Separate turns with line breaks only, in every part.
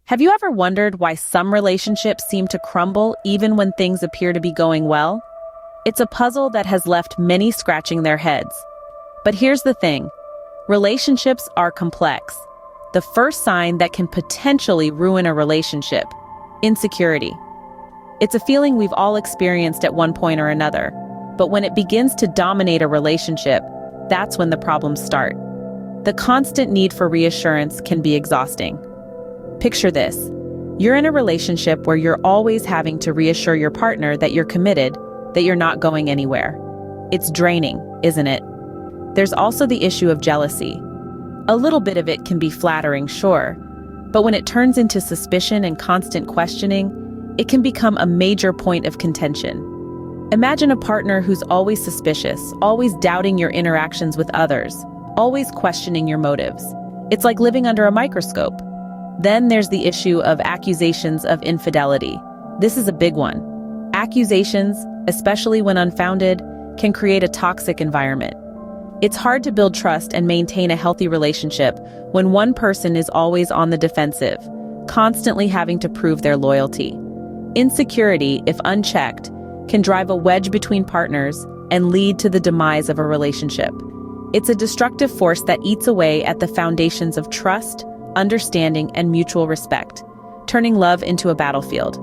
Have you ever wondered why some relationships seem to crumble even when things appear to be going well? It's a puzzle that has left many scratching their heads. But here's the thing. Relationships are complex. The first sign that can potentially ruin a relationship: insecurity. It's a feeling we've all experienced at one point or another. But when it begins to dominate a relationship, that's when the problems start. The constant need for reassurance can be exhausting. Picture this. You're in a relationship where you're always having to reassure your partner that you're committed, that you're not going anywhere. It's draining, isn't it? There's also the issue of jealousy. A little bit of it can be flattering, sure, but when it turns into suspicion and constant questioning, it can become a major point of contention. Imagine a partner who's always suspicious, always doubting your interactions with others, always questioning your motives. It's like living under a microscope. Then there's the issue of accusations of infidelity. This is a big one. Accusations, especially when unfounded, can create a toxic environment. It's hard to build trust and maintain a healthy relationship when one person is always on the defensive, constantly having to prove their loyalty. Insecurity, if unchecked, can drive a wedge between partners and lead to the demise of a relationship. It's a destructive force that eats away at the foundations of trust, understanding, and mutual respect, turning love into a battlefield.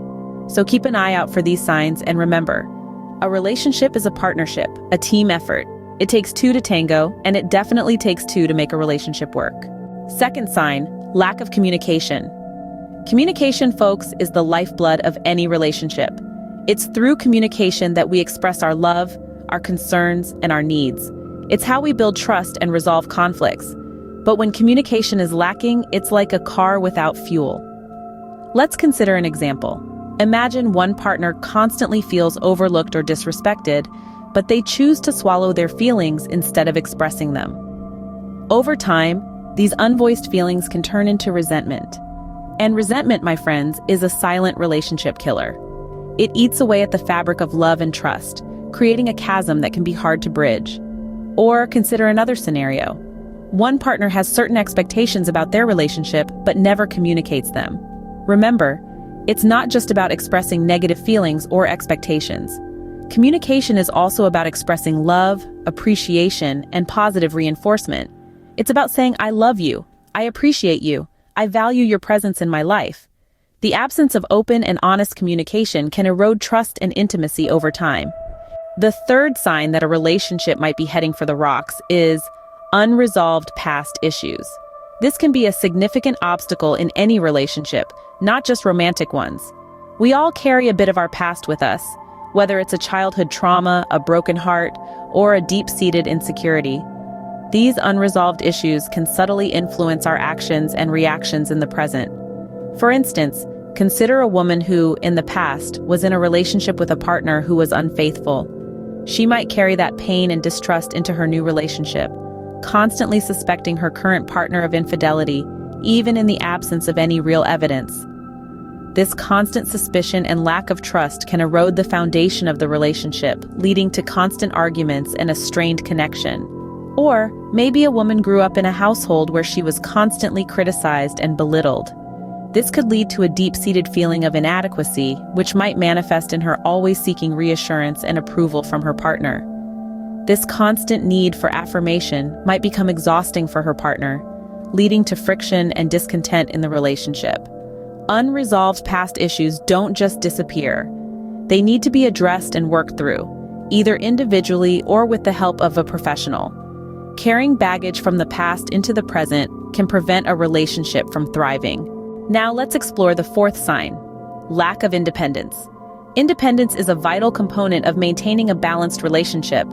So keep an eye out for these signs, and remember, a relationship is a partnership, a team effort. It takes two to tango, and it definitely takes two to make a relationship work. Second sign, lack of communication. Communication, folks, is the lifeblood of any relationship. It's through communication that we express our love, our concerns, and our needs. It's how we build trust and resolve conflicts. But when communication is lacking, it's like a car without fuel. Let's consider an example. Imagine one partner constantly feels overlooked or disrespected, but they choose to swallow their feelings instead of expressing them. Over time, these unvoiced feelings can turn into resentment. And resentment, my friends, is a silent relationship killer. It eats away at the fabric of love and trust, creating a chasm that can be hard to bridge. Or consider another scenario. One partner has certain expectations about their relationship, but never communicates them. Remember, it's not just about expressing negative feelings or expectations. Communication is also about expressing love, appreciation, and positive reinforcement. It's about saying, "I love you, I appreciate you, I value your presence in my life." The absence of open and honest communication can erode trust and intimacy over time. The third sign that a relationship might be heading for the rocks is unresolved past issues. This can be a significant obstacle in any relationship, not just romantic ones. We all carry a bit of our past with us, whether it's a childhood trauma, a broken heart, or a deep-seated insecurity. These unresolved issues can subtly influence our actions and reactions in the present. For instance, consider a woman who, in the past, was in a relationship with a partner who was unfaithful. She might carry that pain and distrust into her new relationship, constantly suspecting her current partner of infidelity, even in the absence of any real evidence. This constant suspicion and lack of trust can erode the foundation of the relationship, leading to constant arguments and a strained connection. Or maybe a woman grew up in a household where she was constantly criticized and belittled. This could lead to a deep-seated feeling of inadequacy, which might manifest in her always seeking reassurance and approval from her partner. This constant need for affirmation might become exhausting for her partner, leading to friction and discontent in the relationship. Unresolved past issues don't just disappear. They need to be addressed and worked through, either individually or with the help of a professional. Carrying baggage from the past into the present can prevent a relationship from thriving. Now let's explore the fourth sign: lack of independence. Independence is a vital component of maintaining a balanced relationship.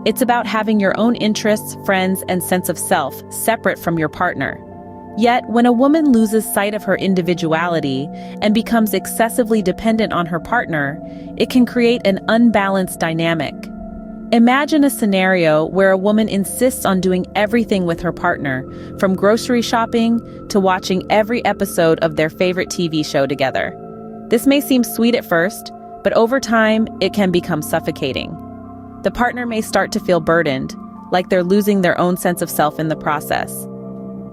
It's about having your own interests, friends, and sense of self separate from your partner. Yet, when a woman loses sight of her individuality and becomes excessively dependent on her partner, it can create an unbalanced dynamic. Imagine a scenario where a woman insists on doing everything with her partner, from grocery shopping to watching every episode of their favorite TV show together. This may seem sweet at first, but over time, it can become suffocating. The partner may start to feel burdened, like they're losing their own sense of self in the process.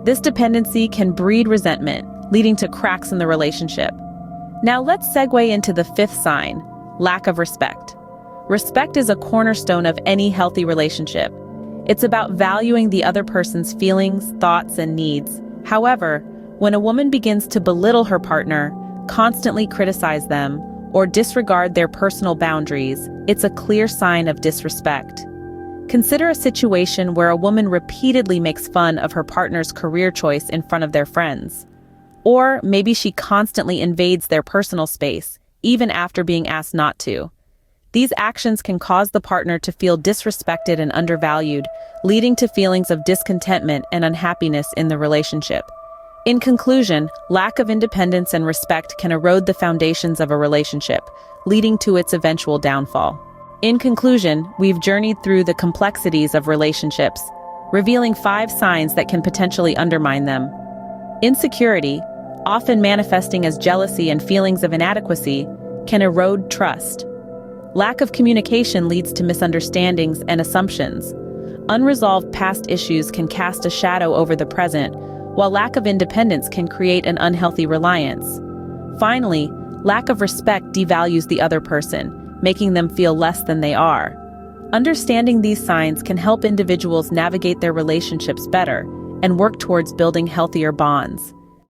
This dependency can breed resentment, leading to cracks in the relationship. Now let's segue into the fifth sign, lack of respect. Respect is a cornerstone of any healthy relationship. It's about valuing the other person's feelings, thoughts, and needs. However, when a woman begins to belittle her partner, constantly criticize them, or disregard their personal boundaries, it's a clear sign of disrespect. Consider a situation where a woman repeatedly makes fun of her partner's career choice in front of their friends. Or maybe she constantly invades their personal space, even after being asked not to. These actions can cause the partner to feel disrespected and undervalued, leading to feelings of discontentment and unhappiness in the relationship. In conclusion, lack of independence and respect can erode the foundations of a relationship, leading to its eventual downfall. In conclusion, we've journeyed through the complexities of relationships, revealing 5 signs that can potentially undermine them. Insecurity, often manifesting as jealousy and feelings of inadequacy, can erode trust. Lack of communication leads to misunderstandings and assumptions. Unresolved past issues can cast a shadow over the present, while lack of independence can create an unhealthy reliance. Finally, lack of respect devalues the other person, making them feel less than they are. Understanding these signs can help individuals navigate their relationships better and work towards building healthier bonds.